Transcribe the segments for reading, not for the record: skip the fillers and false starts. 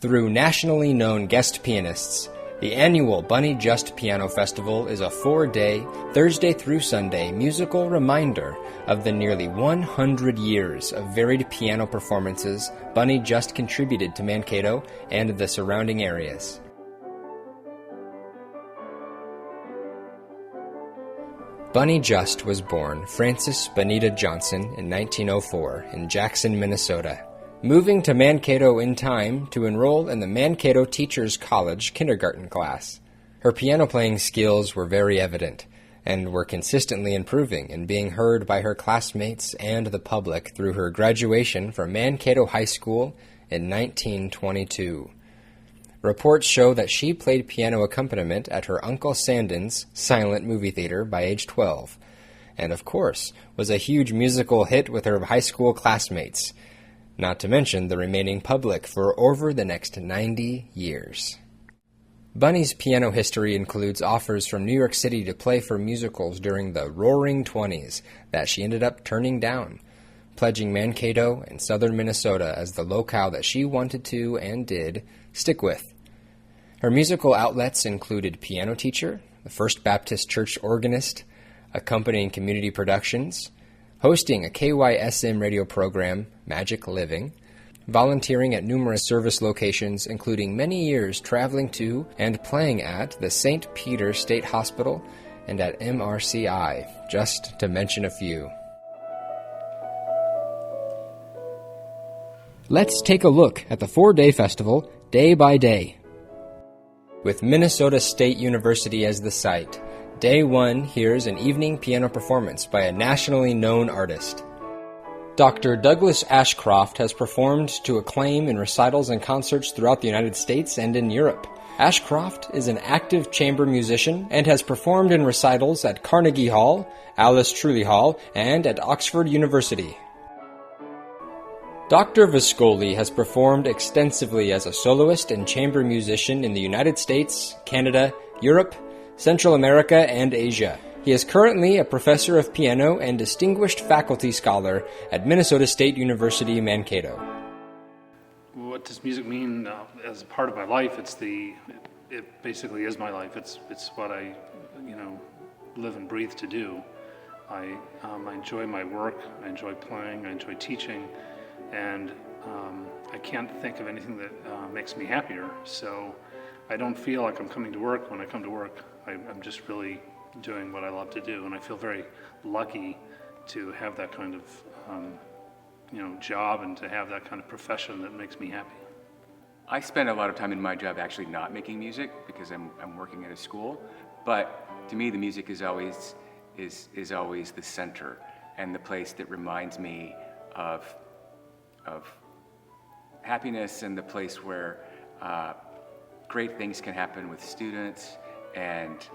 Through nationally known guest pianists, the annual Bunny Just Piano Festival is a 4-day, Thursday through Sunday musical reminder of the nearly 100 years of varied piano performances Bunny Just contributed to Mankato and the surrounding areas. Bunny Just was born Frances Bonita Johnson in 1904 in Jackson, Minnesota, moving to Mankato in time to enroll in the Mankato Teachers College kindergarten class. Her piano-playing skills were very evident, and were consistently improving and being heard by her classmates and the public through her graduation from Mankato High School in 1922. Reports show that she played piano accompaniment at her Uncle Sandon's silent movie theater by age 12, and of course was a huge musical hit with her high school classmates, not to mention the remaining public for over the next 90 years. Bunny's piano history includes offers from New York City to play for musicals during the Roaring Twenties that she ended up turning down, pledging Mankato and southern Minnesota as the locale that she wanted to, and did, stick with. Her musical outlets included piano teacher, the First Baptist Church organist, accompanying community productions, hosting a KYSM radio program, Magic Living, volunteering at numerous service locations, including many years traveling to and playing at the St. Peter State Hospital and at MRCI, just to mention a few. Let's take a look at the 4-day festival, day by day. With Minnesota State University as the site, Day 1 hears an evening piano performance by a nationally known artist. Dr. Douglas Ashcroft has performed to acclaim in recitals and concerts throughout the United States and in Europe. Ashcroft is an active chamber musician and has performed in recitals at Carnegie Hall, Alice Trulley Hall, and at Oxford University. Dr. Viscoli has performed extensively as a soloist and chamber musician in the United States, Canada, Europe, Central America, and Asia. He is currently a professor of piano and distinguished faculty scholar at Minnesota State University, Mankato. What does music mean as a part of my life? It basically is my life. It's what I, live and breathe to do. I enjoy my work. I enjoy playing. I enjoy teaching. And I can't think of anything that makes me happier. So I don't feel like I'm coming to work when I come to work. I'm just really doing what I love to do, and I feel very lucky to have that kind of job and to have that kind of profession that makes me happy. I spend a lot of time in my job actually not making music because I'm working at a school, but to me the music is always the center and the place that reminds me of happiness, and the place where great things can happen with students, and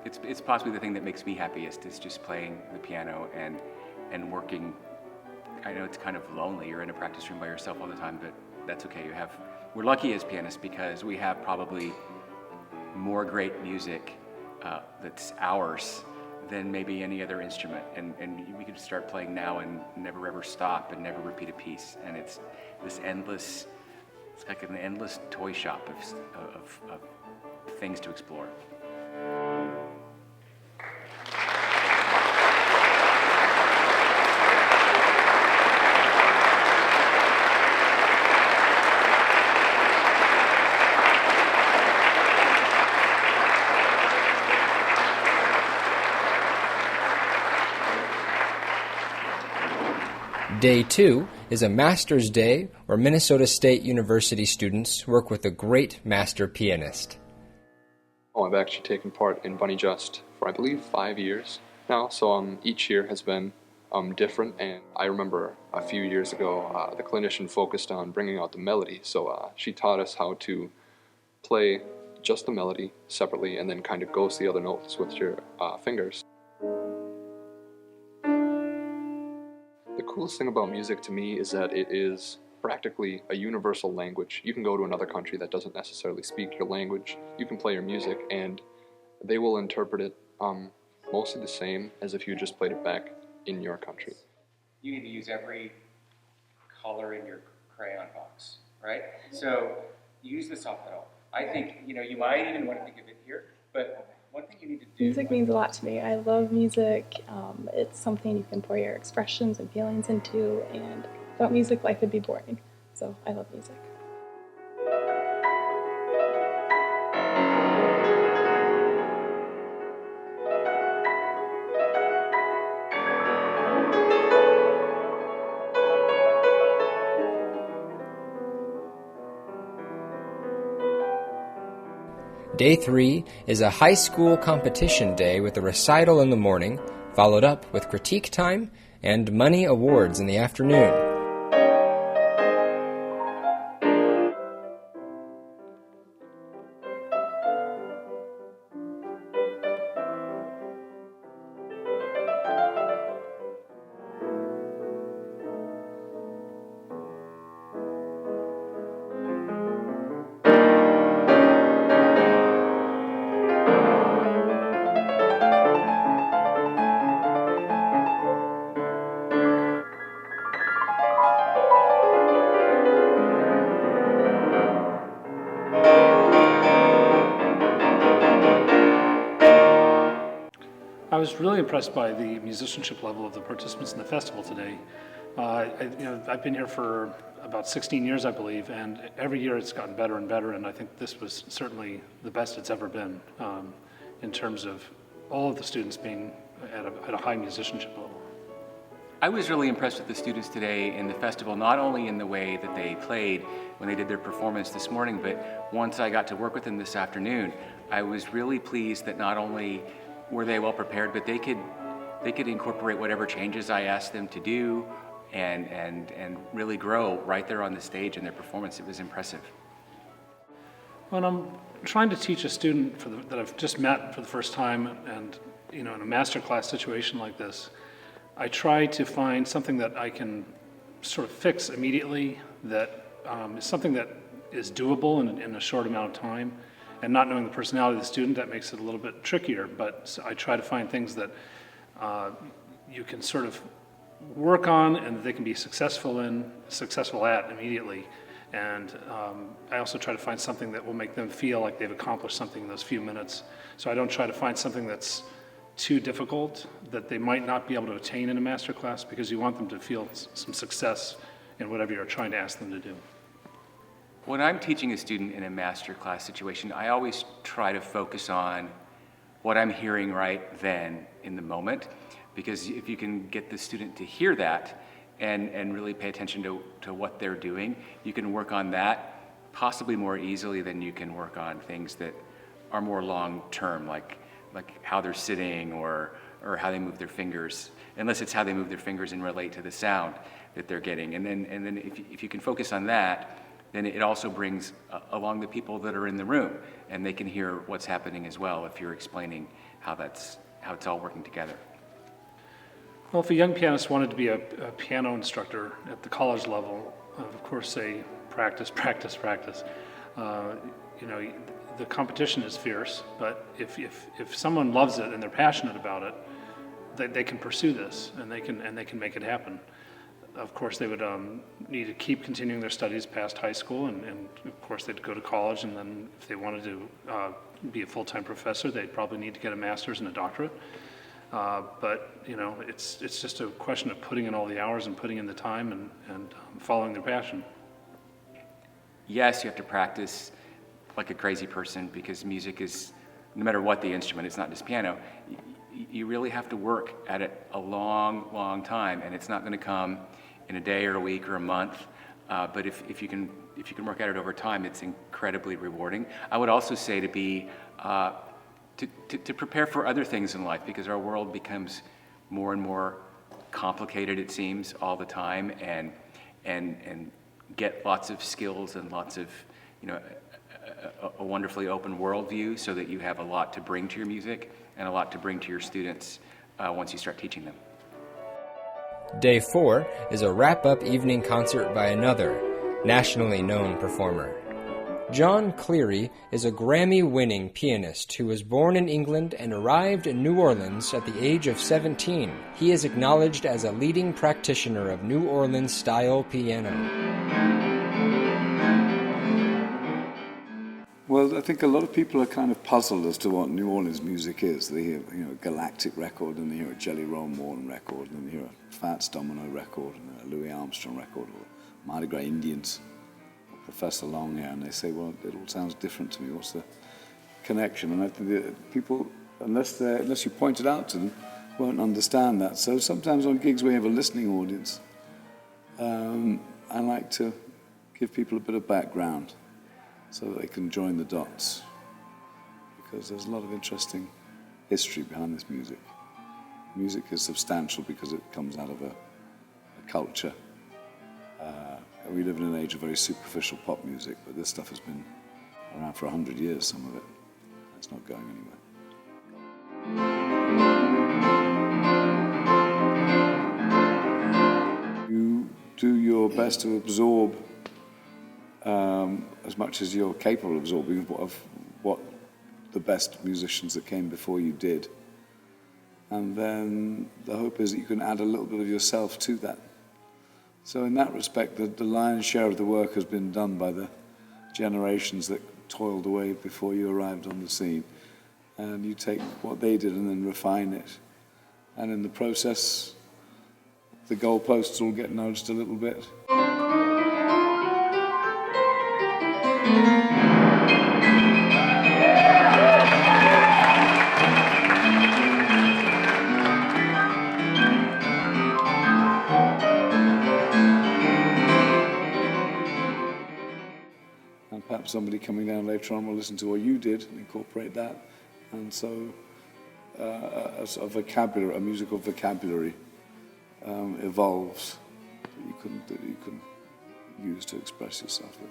it's possibly the thing that makes me happiest is just playing the piano and working. I know it's kind of lonely. You're in a practice room by yourself all the time, but that's okay. We're lucky as pianists because we have probably more great music that's ours than maybe any other instrument, and we can start playing now and never ever stop and never repeat a piece, and it's like an endless toy shop of things to explore. Day 2 is a Master's Day where Minnesota State University students work with a great master pianist. I've actually taken part in Bunny Just for, I believe, 5 years now, so each year has been different, and I remember a few years ago the clinician focused on bringing out the melody, so she taught us how to play just the melody separately and then kind of ghost the other notes with your fingers. The coolest thing about music to me is that it is practically a universal language. You can go to another country that doesn't necessarily speak your language. You can play your music and they will interpret it mostly the same as if you just played it back in your country. You need to use every color in your crayon box. right? So use the soft pedal. I think, you might even want to think of it here, but one thing you need to do... Music means a lot to me. I love music. It's something you can pour your expressions and feelings into, and without music, life would be boring. So I love music. Day 3 is a high school competition day with a recital in the morning, followed up with critique time and money awards in the afternoon. I was really impressed by the musicianship level of the participants in the festival today. I've been here for about 16 years, I believe, and every year it's gotten better and better, and I think this was certainly the best it's ever been in terms of all of the students being at a high musicianship level. I was really impressed with the students today in the festival, not only in the way that they played when they did their performance this morning, but once I got to work with them this afternoon, I was really pleased that not only were they well prepared, but they could incorporate whatever changes I asked them to do and really grow right there on the stage in their performance. It was impressive. When I'm trying to teach a student that I've just met for the first time, and in a master class situation like this, I try to find something that I can sort of fix immediately, that is something that is doable in a short amount of time. And not knowing the personality of the student, that makes it a little bit trickier, but I try to find things that you can sort of work on and that they can be successful at immediately. And I also try to find something that will make them feel like they've accomplished something in those few minutes. So I don't try to find something that's too difficult that they might not be able to attain in a master class, because you want them to feel some success in whatever you're trying to ask them to do. When I'm teaching a student in a master class situation, I always try to focus on what I'm hearing right then in the moment, because if you can get the student to hear that and really pay attention to what they're doing, you can work on that possibly more easily than you can work on things that are more long-term, like how they're sitting or how they move their fingers, unless it's how they move their fingers and relate to the sound that they're getting. And then if you can focus on that, then it also brings along the people that are in the room, and they can hear what's happening as well if you're explaining how it's all working together. Well, if a young pianist wanted to be a piano instructor at the college level, of course they practice. The competition is fierce, but if someone loves it and they're passionate about it, they can pursue this and they can make it happen. Of course, they would need to keep continuing their studies past high school, and of course they'd go to college, and then if they wanted to be a full-time professor, they'd probably need to get a master's and a doctorate. But it's just a question of putting in all the hours and putting in the time and following their passion. Yes, you have to practice like a crazy person, because music is, no matter what the instrument, it's not just piano, you really have to work at it a long time, and it's not going to come in a day or a week or a month. But if you can work at it over time, it's incredibly rewarding. I would also say to prepare for other things in life, because our world becomes more and more complicated, it seems, all the time, and get lots of skills and lots of a wonderfully open worldview, so that you have a lot to bring to your music and a lot to bring to your students once you start teaching them. Day 4 is a wrap-up evening concert by another nationally known performer. John Cleary is a Grammy-winning pianist who was born in England and arrived in New Orleans at the age of 17. He is acknowledged as a leading practitioner of New Orleans-style piano. Well, I think a lot of people are kind of puzzled as to what New Orleans music is. They hear, a Galactic record, and they hear a Jelly Roll Morton record, and then they hear a Fats Domino record, and a Louis Armstrong record, or Mardi Gras Indians, or Professor Longhair, and they say, well, it all sounds different to me. What's the connection? And I think that people, unless you point it out to them, won't understand that. So sometimes on gigs we have a listening audience. I like to give people a bit of background so that they can join the dots, because there's a lot of interesting history behind this music. Music is substantial because it comes out of a culture. We live in an age of very superficial pop music, but this stuff has been around for 100 years, some of it. It's not going anywhere. You do your best to absorb as much as you're capable of absorbing of what the best musicians that came before you did. And then the hope is that you can add a little bit of yourself to that. So in that respect, the lion's share of the work has been done by the generations that toiled away before you arrived on the scene. And you take what they did and then refine it. And in the process, the goalposts will get nudged a little bit. And perhaps somebody coming down later on will listen to what you did and incorporate that. And so a musical vocabulary evolves that you can use to express yourself with.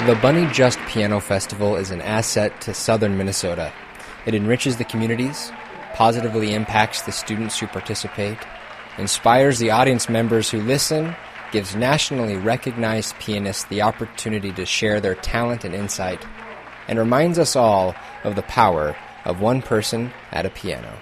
The Bunny Just Piano Festival is an asset to southern Minnesota. It enriches the communities, positively impacts the students who participate, inspires the audience members who listen, gives nationally recognized pianists the opportunity to share their talent and insight, and reminds us all of the power of one person at a piano.